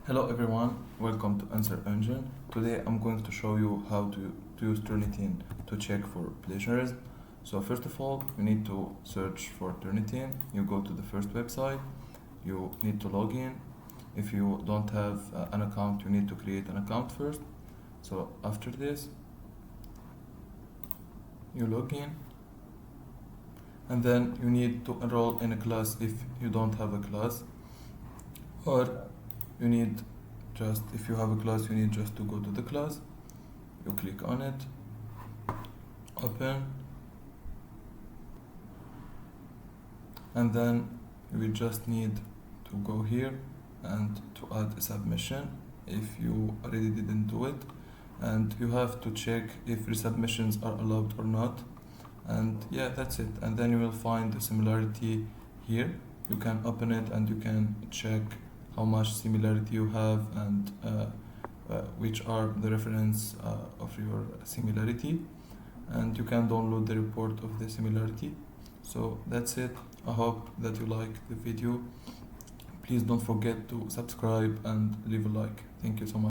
Hello everyone, welcome to Answer Engine. Today I'm going to show you how to use Turnitin to check for plagiarism. So first of all, you need to search for Turnitin. You go to the first website, you need to log in. If you don't have an account, you need to create an account first. So after this, you log in and then you need to enroll in a class if you don't have a class, or you need just, if you have a class, you need just to go to the class. You click on it, open, and then we just need to go here and to add a submission if you already didn't do it, and you have to check if resubmissions are allowed or not. And yeah, that's it. And then you will find the similarity here. You can open it and you can check how much similarity you have and which are the reference of your similarity, and you can download the report of the similarity. So that's it. I hope that you like the video. Please don't forget to subscribe and leave a like. Thank you so much.